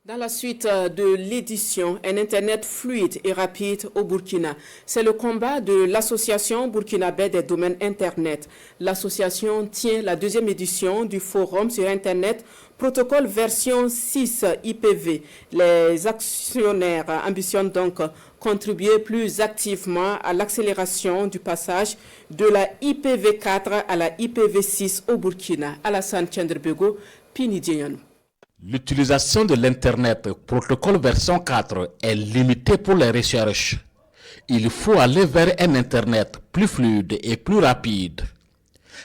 Dans la suite de l'édition, un Internet fluide et rapide au Burkina. C'est le combat de l'association burkinabé des domaines Internet. L'association tient la deuxième édition du forum sur Internet, protocole version 6 IPv. Les actionnaires ambitionnent donc contribuer plus activement à l'accélération du passage de la IPv4 à la IPv6 au Burkina. Alassane Tchendrbego, Pinidianou. L'utilisation de l'Internet protocole version 4 est limitée pour les recherches. Il faut aller vers un Internet plus fluide et plus rapide.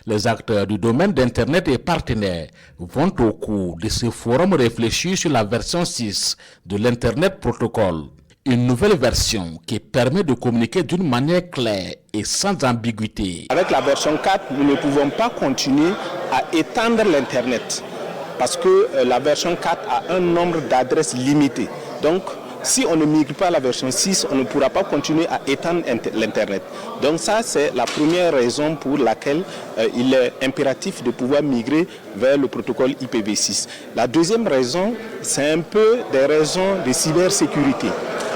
Les acteurs du domaine d'Internet et partenaires vont au cours de ce forum réfléchir sur la version 6 de l'Internet protocole. Une nouvelle version qui permet de communiquer d'une manière claire et sans ambiguïté. Avec la version 4, nous ne pouvons pas continuer à étendre l'Internet parce que la version 4 a un nombre d'adresses limité. Donc, si on ne migre pas à la version 6, on ne pourra pas continuer à étendre l'Internet. Donc ça, c'est la première raison pour laquelle il est impératif de pouvoir migrer vers le protocole IPv6. La deuxième raison, c'est un peu des raisons de cybersécurité.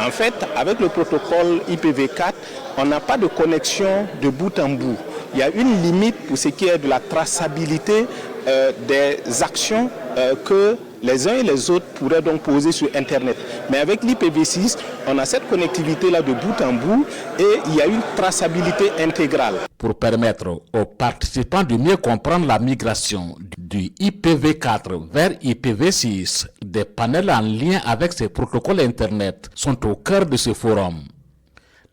En fait, avec le protocole IPv4, on n'a pas de connexion de bout en bout. Il y a une limite pour ce qui est de la traçabilité des actions que les uns et les autres pourraient donc poser sur Internet. Mais avec l'IPv6, on a cette connectivité-là de bout en bout et il y a une traçabilité intégrale. Pour permettre aux participants de mieux comprendre la migration du IPv4 vers IPv6, des panels en lien avec ces protocoles Internet sont au cœur de ce forum.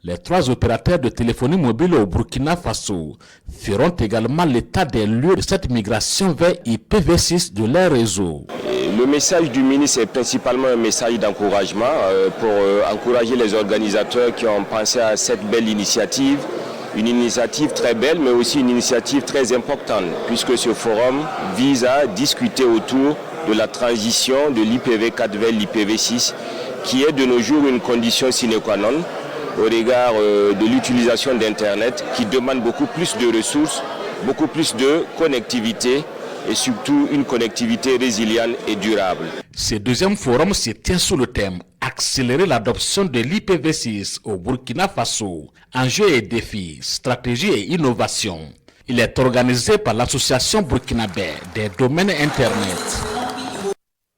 Les 3 opérateurs de téléphonie mobile au Burkina Faso feront également l'état des lieux de cette migration vers IPv6 de leur réseau. Le message du ministre est principalement un message d'encouragement pour encourager les organisateurs qui ont pensé à cette belle initiative. Une initiative très belle, mais aussi une initiative très importante, puisque ce forum vise à discuter autour de la transition de l'IPv4 vers l'IPv6, qui est de nos jours une condition sine qua non au regard de l'utilisation d'Internet, qui demande beaucoup plus de ressources, beaucoup plus de connectivité et surtout une connectivité résiliente et durable. Ce deuxième forum se tient sous le thème « Accélérer l'adoption de l'IPv6 au Burkina Faso, enjeux et défis, stratégie et innovation ». Il est organisé par l'Association burkinabé des domaines Internet.